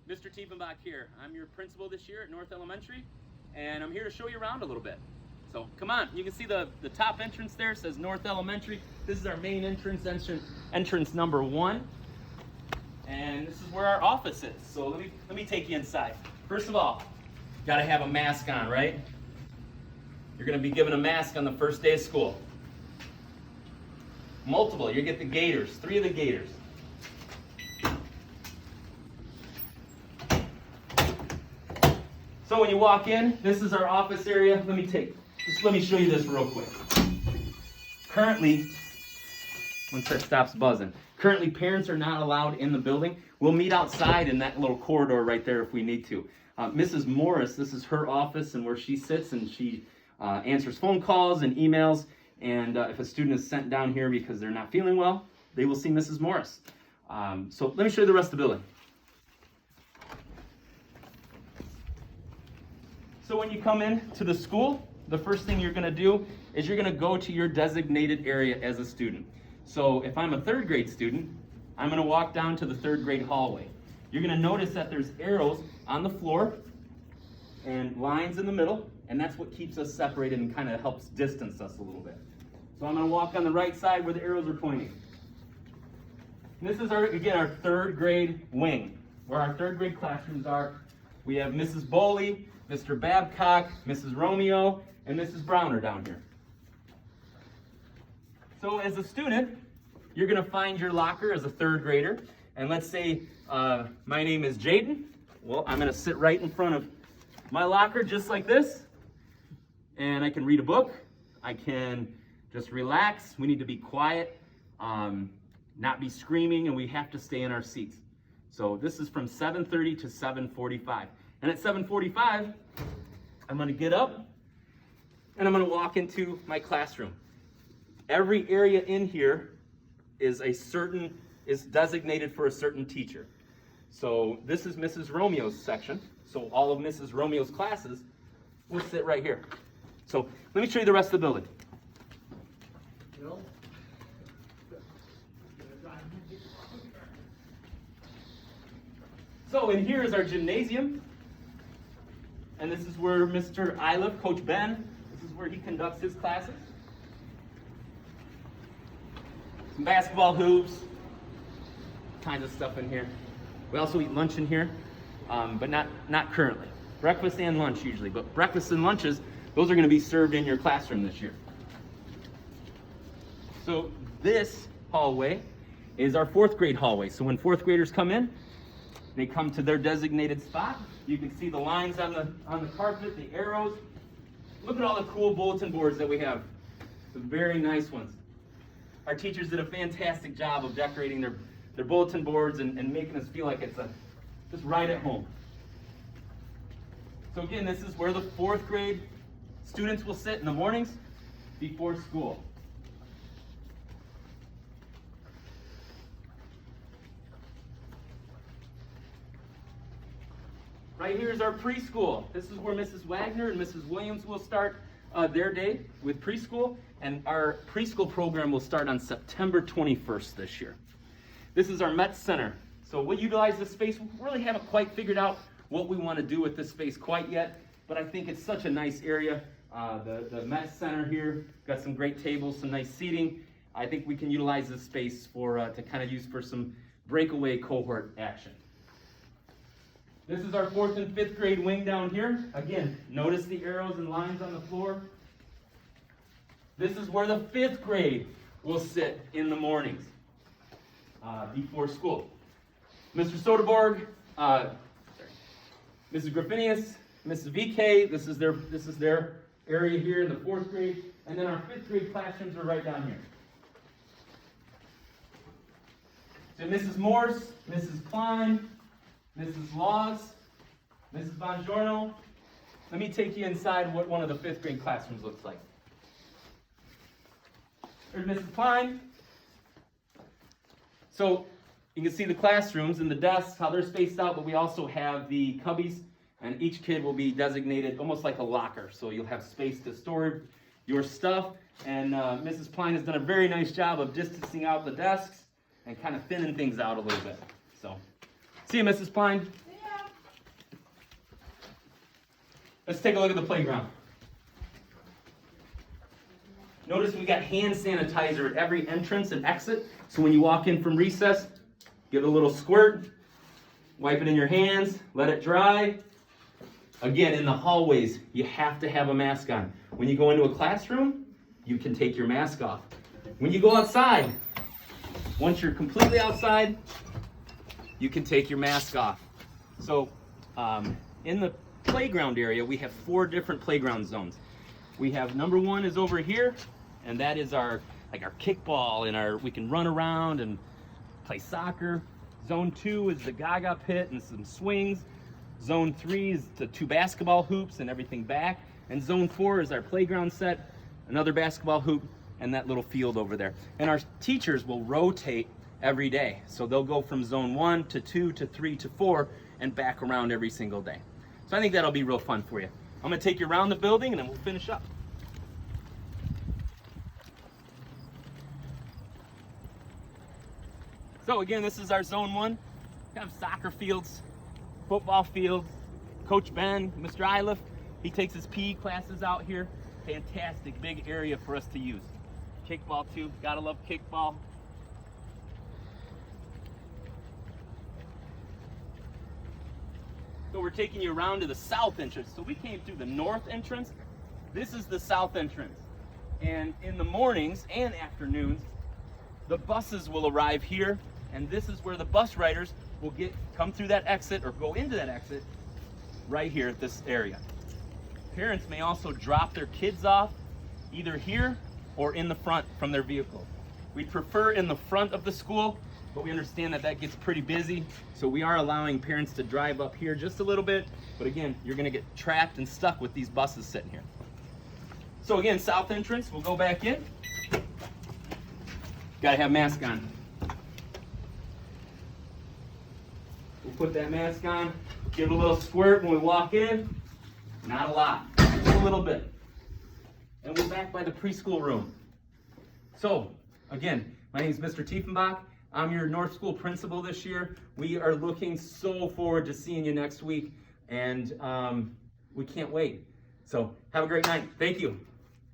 Mr. Tiefenbach here. I'm your principal this year at North Elementary, and I'm here to show you around a little bit. So come on, you can see the top entrance there says North Elementary. This is our main entrance number 1. And this is where our office is. So let me take you inside. First of all, you gotta have a mask on, right? You're gonna be given a mask on the first day of school. Multiple, you get the gaiters, 3 of the gaiters. So when you walk in, this is our office area. Let me show you this real quick. Currently, once that stops buzzing, currently parents are not allowed in the building. We'll meet outside in that little corridor right there if we need to. Mrs. Morris, this is her office and where she sits, and she answers phone calls and emails. And if a student is sent down here because they're not feeling well, they will see Mrs. Morris. So let me show you the rest of the building. So when you come in to the school, the first thing you're going to do is you're going to go to your designated area as a student. So if I'm a 3rd grade student, I'm going to walk down to the 3rd grade hallway. You're going to notice that there's arrows on the floor and lines in the middle, and that's what keeps us separated and kind of helps distance us a little bit. So I'm going to walk on the right side where the arrows are pointing. And this is our 3rd grade wing, where our 3rd grade classrooms are. We have Mrs. Boley, Mr. Babcock, Mrs. Romeo, and Mrs. Browner down here. So as a student, you're going to find your locker as a 3rd grader. And let's say my name is Jaden. Well, I'm going to sit right in front of my locker just like this. And I can read a book. I can just relax. We need to be quiet, not be screaming, and we have to stay in our seats. So this is from 7:30 to 7:45. And at 7:45, I'm going to get up and I'm going to walk into my classroom. Every area in here is designated for a certain teacher. So this is Mrs. Romeo's section. So all of Mrs. Romeo's classes will sit right here. So let me show you the rest of the building. So in here is our gymnasium. And this is where Mr. Iliff, Coach Ben, this is where he conducts his classes. Some basketball hoops, kinds of stuff in here. We also eat lunch in here, but not currently. Breakfast and lunch usually, but breakfast and lunches, those are going to be served in your classroom this year. So this hallway is our 4th grade hallway. So when 4th graders come in, they come to their designated spot. You can see the lines on the carpet, the arrows. Look at all the cool bulletin boards that we have. Some very nice ones. Our teachers did a fantastic job of decorating their bulletin boards and making us feel like it's just right at home. So again, this is where the 4th grade students will sit in the mornings before school. Right here is our preschool. This is where Mrs. Wagner and Mrs. Williams will start their day with preschool, and our preschool program will start on September 21st this year. This is our Met Center. So we'll utilize this space. We really haven't quite figured out what we want to do with this space quite yet, but I think it's such a nice area. The Met Center here, got some great tables, some nice seating. I think we can utilize this space to kind of use for some breakaway cohort action. This is our 4th and 5th grade wing down here. Again, notice the arrows and lines on the floor. This is where the 5th grade will sit in the mornings before school. Mr. Soderborg, Mrs. Griffinius, Mrs. VK, this is their area here in the 4th grade. And then our 5th grade classrooms are right down here. So Mrs. Morse, Mrs. Klein, Mrs. Laws, Mrs. Bongiorno. Let me take you inside what one of the 5th grade classrooms looks like. There's Mrs. Klein. So you can see the classrooms and the desks, how they're spaced out, but we also have the cubbies, and each kid will be designated almost like a locker. So you'll have space to store your stuff, and Mrs. Klein has done a very nice job of distancing out the desks and kind of thinning things out a little bit. So, see you, Mrs. Klein. Yeah. Let's take a look at the playground. Notice we got hand sanitizer at every entrance and exit. So when you walk in from recess, give it a little squirt, wipe it in your hands, let it dry. Again, in the hallways, you have to have a mask on. When you go into a classroom, you can take your mask off. When you go outside, once you're completely outside, you can take your mask off. So in the playground area, we have 4 different playground zones. We have number 1 is over here, and that is our kickball and we can run around and play soccer. Zone 2 is the Gaga pit and some swings. Zone 3 is the 2 basketball hoops and everything back. And Zone 4 is our playground set, another basketball hoop, and that little field over there. And our teachers will rotate every day. So they'll go from Zone 1 to 2 to 3 to 4 and back around every single day. So I think that'll be real fun for you. I'm gonna take you around the building and then we'll finish up. So again, this is our Zone 1. We have soccer fields, football fields. Coach Ben, Mr. Iliff, he takes his PE classes out here. Fantastic big area for us to use. Kickball too, gotta love kickball. So we're taking you around to the south entrance. So we came through the north entrance. This is the south entrance. And in the mornings and afternoons, the buses will arrive here, and this is where the bus riders will come through that exit or go into that exit right here at this area. Parents may also drop their kids off either here or in the front from their vehicle. We prefer in the front of the school, but we understand that that gets pretty busy, so we are allowing parents to drive up here just a little bit, but again, you're gonna get trapped and stuck with these buses sitting here. So again, south entrance, we'll go back in. Gotta have mask on. We'll put that mask on, give it a little squirt when we walk in. Not a lot, just a little bit. And we're back by the preschool room. So, again, my name is Mr. Tiefenbach. I'm your North School principal this year. We are looking so forward to seeing you next week, and we can't wait. So, have a great night. Thank you.